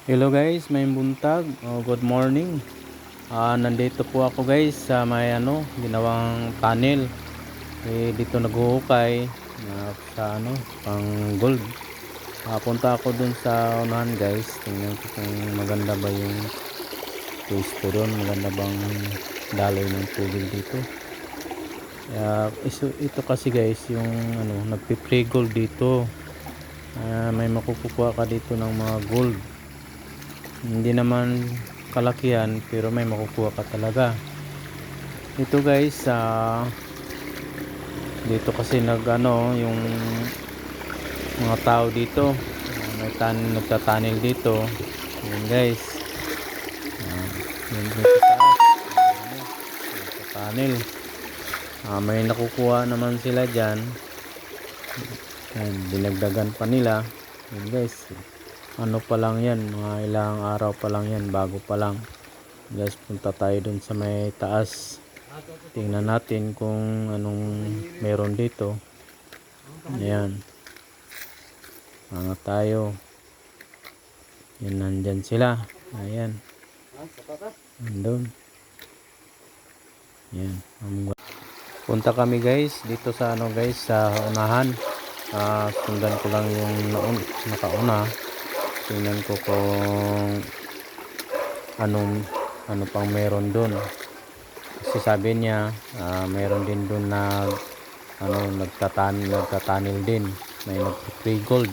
Hello guys, may buntag. Good morning. Nandito po ako guys sa may ginawang tunnel. Dito naghuhukay sa pang gold. Punta ako dun sa unahan guys. Tingnan ko kung maganda ba yung pwesto doon. Maganda bang daloy ng tubig dito. Ito kasi guys yung nagpi-pre gold dito. May makukuha ka dito ng mga gold. Hindi naman kalakihan pero may makukuha ka talaga. Ito guys, dito kasi yung mga tao dito, may nagtatanil dito. Yan guys, yun sa taas, nagtatanil. May nakukuha naman sila dyan. Dinagdagan pa nila. Yan guys, pa lang yan, mga ilang araw pa lang yan, bago pa lang guys. Punta tayo dun sa may taas, tingnan natin kung anong meron dito. Ayan, mga tayo. Yan, nandyan sila. Ayan, nandun. Ayan, punta kami guys dito sa guys, sa unahan. Sundan ko lang yung nakauna. Tingnan ko kung ano pang meron doon. Kasi sabi niya meron din doon na nagtatanil din, may nagpi-pre gold.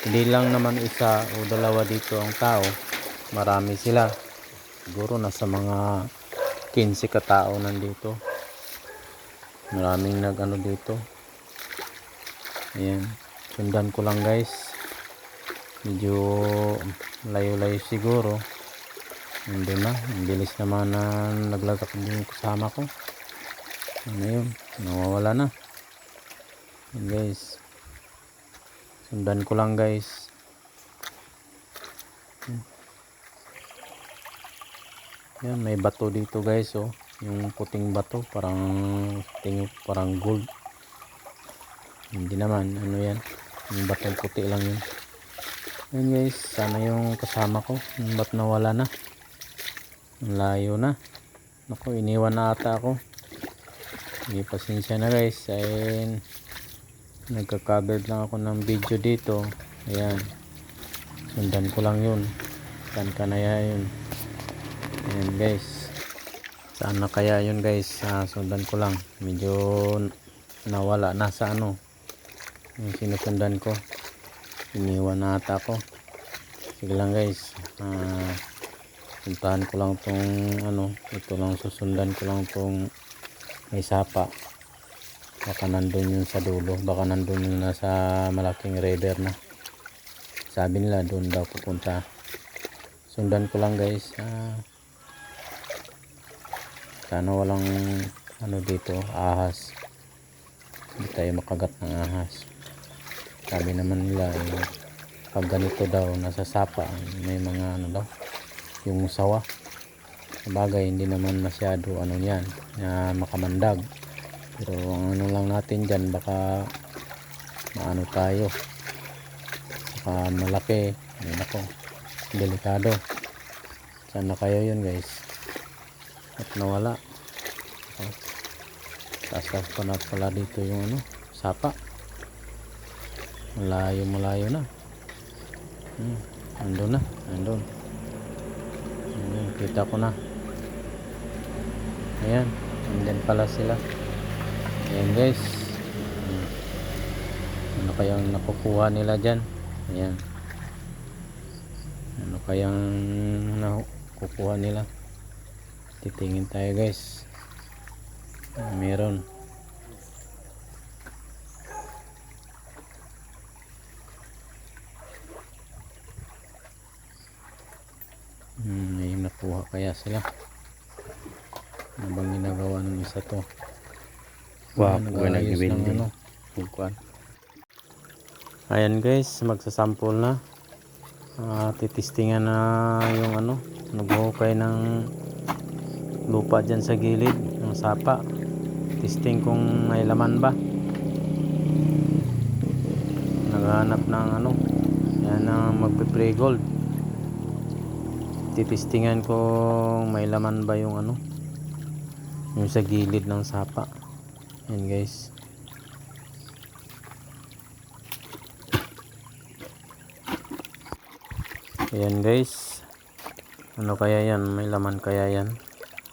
Hindi lang naman isa o dalawa dito ang tao, marami sila. Siguro nasa mga 15 katao nandito. Maraming dito. Ayan, sundan ko lang guys. Medyo layo-layo siguro. Hindi na, ang bilis naman na naglagak yung kasama ko. Yun, nawawala na. Yan guys, sundan ko lang guys. Yan, may bato dito guys, yung puting bato, parang gold. Hindi naman, yan, yung batong puti lang yun. Yan guys, sana yung kasama ko, ba't nawala na, layo na. Naku, iniwan na ata ako. Hindi, pasensya na guys, ay nagka-cover lang ako ng video dito. Ayan, sundan ko lang yun, saan ka na yun. Ayan guys, saan na kaya yun guys. Sundan ko lang, medyo nawala na sa yung sinusundan ko. Iniwan na ata ako. Sige lang guys, puntahan ko lang tong ito lang, susundan ko lang tong may sapa. Baka nandun yun sa dulo, baka nandun yun nasa malaking river na. Sabi nila doon daw pupunta. Sundan ko lang guys. Sana walang dito, ahas. Hindi tayo makagat ng ahas. Sabi naman nila pag ganito daw nasa sapa, may mga daw yung sawa. Sabagay hindi naman masyado yan na makamandag, pero ang lang natin dyan, baka maano tayo, baka malaki. Ayun ako, delikado. Sana kayo yun guys, at nawala. Taas pa na pala dito yung sapa. Malayo na. Andun. Ayan, kita ko na. Ayan, andyan pala sila. Ayan guys, ano kayang nakukuha nila dyan. Ayan, ano kayang nakukuha nila. Titingin tayo guys. Meron. May nakuha kaya sila. Ano bang ginagawa ng isa to? Wow, nag-building. Ayan guys, magsasample na. Titistingan na yung naghuhukay ng lupa dyan sa gilid ng sapa. Testing kung may laman ba. Naghahanap ng yan ang magpe-pre gold. Titistingan ko may laman ba yung ano, yung sa gilid ng sapa. Yan guys. Ayan guys. Ano kaya yan? May laman kaya yan?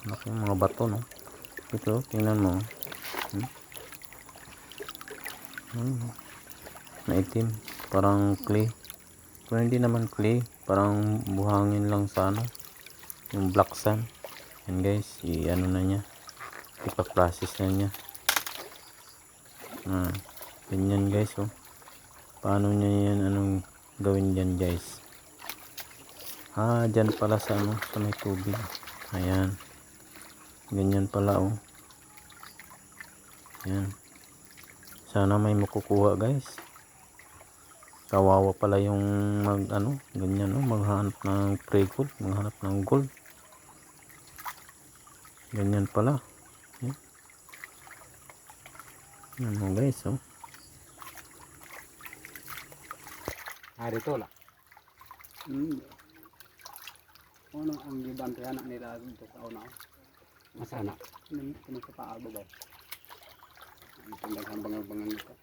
Naku, mga bato no. Ito, tingnan mo. Maitim. Parang clay. Pero hindi naman clay. Parang buhangin lang sa ano. Yung black sand. Yan guys. I-ano na niya. Ipa-process na niya. Ganyan guys oh. Paano niya yan? Anong gawin dyan guys? Dyan pala sa ano. Sa may tubig. Ayan. Ganyan pala oh. Ayan. Sana may makukuha guys. Kawawa pala yung mag ano, ganyan oh, maghanap ng pre gold, maghanap ng gold. Ganyan pala. Ayan. Ano guys oh. Dito lah. Ano ang gibante anak nila dito sa una? Masana. Kung sa paabo ba? Ang daghang bangal-bangal nito.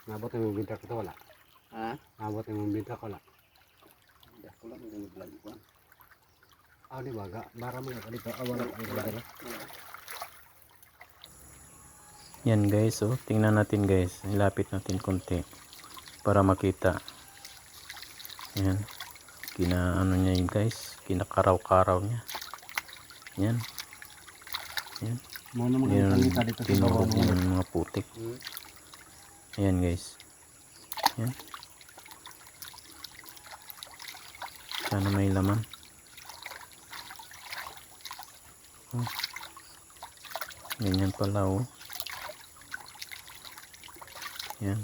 Nabot yung bibinta ko wala. Ha? Nabot yung bibinta ko wala. Hindi ko lang yung vlog ko. Di baga. Bara mo yung dito. Wala ang dala. Yan guys oh, tingnan natin guys. Ilapit natin konti para makita. Yan. Ano niya yun guys. Kinakaraw-karaw niya. Yan. Yan. Tinurog niya ng mga putik. Ayan guys. Yan. Sana may laman. Ganyan pala oh. Yan.